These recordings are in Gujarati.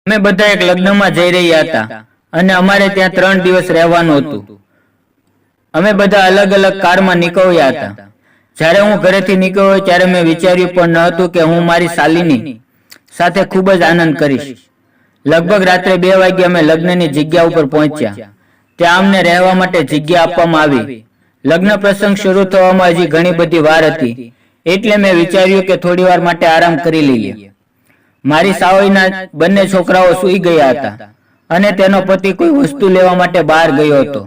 અમે બધા એક લગ્નમાં જઈ રહ્યા હતા અને અમારે ત્યાં 3 દિવસ રહેવાનું હતું. અમે બધા અલગ અલગ કારમાં નીકળ્યા હતા. જ્યારે હું ઘરેથી નીકળ્યો ત્યારે મેં વિચાર્યું પણ ન હતું કે હું મારી શાલીની સાથે ખૂબ જ આનંદ કરીશ. લગભગ રાત્રે 2 વાગ્યે અમે લગ્નની જગ્યા ઉપર પહોંચ્યા. ત્યાં અમને રહેવા માટે જગ્યા આપવામાં આવી. લગ્ન પ્રસંગ શરૂ થવામાં હજી ઘણી બધી વાર હતી, એટલે મેં વિચાર્યું કે થોડી વાર માટે આરામ કરી લઈએ. મારી સાવઈના બંને છોકરાઓ સૂઈ ગયા હતા અને તેનો પતિ કોઈ વસ્તુ લેવા માટે બહાર ગયો હતો.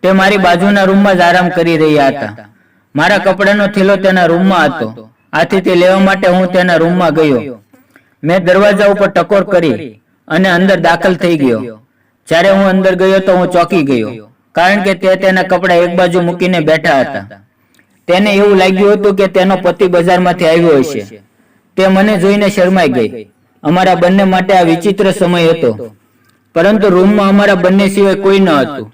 તે મારી બાજુના રૂમમાં જ આરામ કરી રહ્યા હતા. મારા કપડાનો થેલો તેના રૂમમાં હતો, આથી તે લેવા માટે હું તેના રૂમમાં ગયો. મેં દરવાજા ઉપર ટકોર કરી અને અંદર દાખલ થઈ ગયો. જ્યારે હું અંદર ગયો તો હું ચોંકી ગયો, કારણ કે તે તેના કપડા એક બાજુ મૂકીને બેઠા હતા. તેને એવું લાગ્યું હતું કે તેનો પતિ બજારમાંથી આવ્યો હશે. તે મને જોઈને શરમાઈ ગઈ. અમારા બંને માટે આ વિચિત્ર સમય હતો, પરંતુ રૂમમાં અમારા બંને સિવાય કોઈ ન હતું,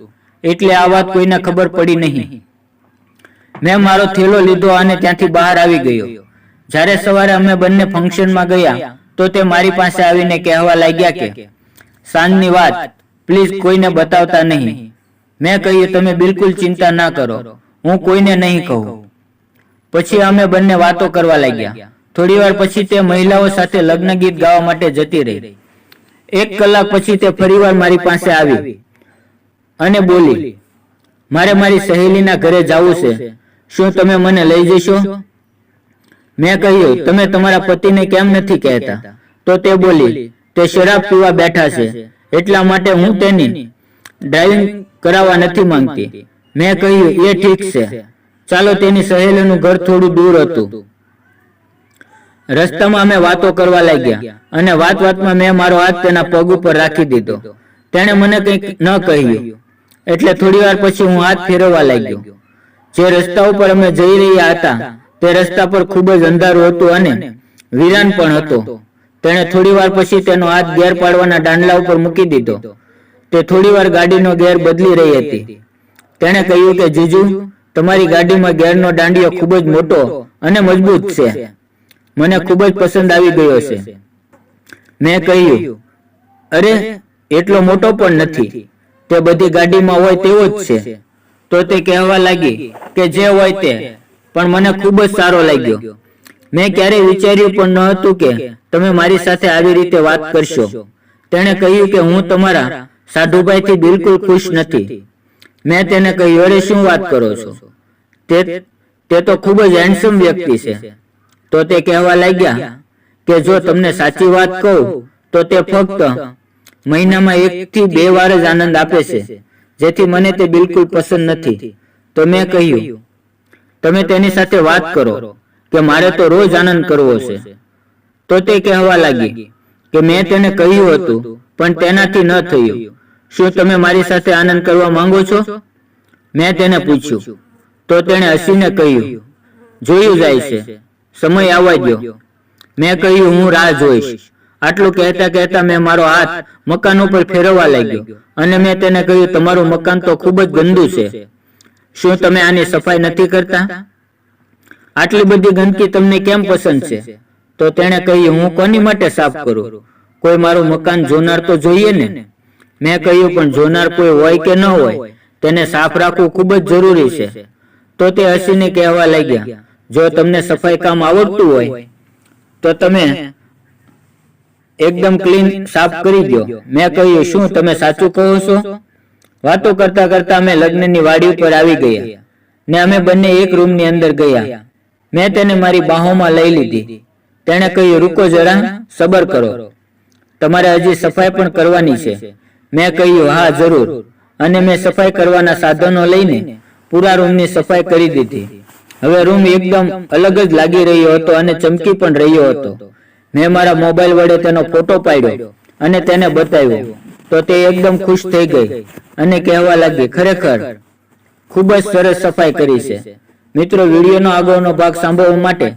એટલે આ વાત કોઈને ખબર પડી નહીં. મેં મારો થેલો લીધો અને ત્યાંથી બહાર આવી ગયો. જ્યારે સવારે અમે બંને ફંક્શનમાં ગયા તો તે મારી પાસે આવીને કહેવા લાગ્યા કે સાંજની વાત પ્લીઝ કોઈને બતાવતા નહીં. મેં કહ્યું તમે બિલકુલ ચિંતા ના કરો, હું કોઈને નહીં કહું. પછી અમે બંને વાતો કરવા લાગ્યા. થોડી વાર પછી તે મહિલાઓ સાથે લગ્ન ગીત ગાવા માટે જતી રહી. 1 કલાક પછી તે ફરીવાર મારી પાસે આવી અને બોલી, મારે મારી સહેલીના ઘરે જવું છે, શું તમે મને લઈ જશો? મેં કહ્યું તમે તમારા પતિને કેમ નથી કહેતા? તો તે બોલી, તે શરાબ પીવા બેઠા છે, એટલા માટે હું તેની ડ્રાઇવિંગ કરાવવા નથી માંગતી. મેં કહ્યું એ ઠીક છે, ચાલો. તેની સહેલીનું ઘર થોડું દૂર હતું. રસ્તામાં અમે વાતો કરવા લાગ્યા અને વાતમાં મેં મારો હાથ તેના પગ ઉપર રાખી દીધો. તેણે મને કંઈક ન કહ્યું, એટલે થોડી વાર પછી હું હાથ ફેરવવા લાગ્યો. જે રસ્તા ઉપર અમે જઈ રહ્યા હતા તે રસ્તા પર ખૂબ જ અંધારું હતું અને વિરાન પણ હતો. તેણે થોડી વાર પછી તેનો હાથ ગેર પાડવાના દાંડલા ઉપર મૂકી દીધો. તે થોડી વાર ગાડીનો ગેર બદલી રહી હતી. તેણે કહ્યું કે જીજુ, તમારી ગાડીમાં ગેરનો દાંડિયો ખૂબ જ મોટો અને મજબૂત છે, મને ખૂબ જ પસંદ આવી ગયો છે. મેં કહ્યું અરે એટલો મોટો પણ નથી, તે બધી ગાડીમાં હોય તેવો જ છે. તો તે કહેવા લાગી કે જે હોય તે, પણ મને ખૂબ જ સારો લાગ્યો. મેં ક્યારેય વિચાર્યું પણ ન હતું કે તમે મારી સાથે આવી રીતે વાત કરશો. તેણે કહ્યું કે હું તમારા સાધુભાઈથી બિલકુલ ખુશ નથી. મેં તેને કહ્યું અરે શું વાત કરો છો, તે તો ખૂબ જ હેન્ડસમ વ્યક્તિ છે. તો તે કહેવા લાગ્યા કે જો તમને સાચી વાત કહું તો તે ફક્ત મહિનામાં 1 થી 2 વાર જ આનંદ આપે છે, જેથી મને તે બિલકુલ પસંદ નથી. તો મેં કહ્યું તમે તેની સાથે વાત કરો કે મારે તો રોજ આનંદ કરવો છે. તો તે કહેવા લાગી કે મેં તેને કહ્યું હતું પણ તેનાથી ન થયું. શું તમે મારી સાથે આનંદ કરવા માંગો છો? મેં તેને પૂછ્યું. તો તેણે હસીને કહ્યું જોયું જાય છે, સમય આવવા દો. મેં કહ્યું હું રાહ જોઈશ. આટલું કહેતા કહેતા મેં મારો હાથ મકાન ઉપર ફેરવવા લાગ્યો અને મેં તેને કહ્યું તમારું મકાન તો ખૂબ જ ગંદુ છે, શું તમે આની સફાઈ નથી કરતા? આટલી બધી ગંદકી તમને કેમ પસંદ છે? તો તેણે કહ્યું હું કોની માટે સાફ કરું, કોઈ મારું મકાન જોનાર તો જોઈએ ને. મેં કહ્યું પણ જોનાર કોઈ હોય કે ન હોય, તેને સાફ રાખવું ખૂબ જ જરૂરી છે. તો તે હસીને કહેવા લાગ્યા જો તમને સફાઈ કામ આવડતું હોય તો તમે એકદમ ક્લીન સાફ કરી દો. મેં કહ્યું શું તમે સાચું કહો છો? વાતો કરતા કરતા અમે લગ્નની વાડી ઉપર આવી ગયા ને અમે બંને એક રૂમની અંદર ગયા. મેં તેને મારી બાહોમાં લઈ લીધી. તેણે કહ્યું રૂકો જરા, સબર કરો, તમારે હજી સફાઈ પણ કરવાની છે. મેં કહ્યું હા જરૂર, અને મેં સફાઈ કરવાના સાધનો લઈને પૂરા રૂમની સફાઈ કરી દીધી. હવે રૂમ એકદમ અલગ જ લાગી રહ્યો હતો અને ચમકી પણ રહ્યો હતો. મેં મારા મોબાઈલ વડે તેનો ફોટો પાડ્યો અને તેને બતાવ્યો. તો તે એકદમ ખુશ થઈ ગઈ અને કહેવા લાગી ખરેખર ખૂબ જ સરસ સફાઈ કરી છે. મિત્રો, વિડીયોનો આગળનો ભાગ સાંભળવા માટે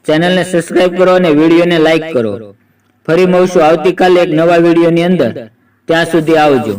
ચેનલને સબસ્ક્રાઇબ કરો અને વિડીયોને લાઈક કરો. ફરી મળશું આવતીકાલે એક નવા વિડીયોની અંદર. ત્યાં સુધી આવજો.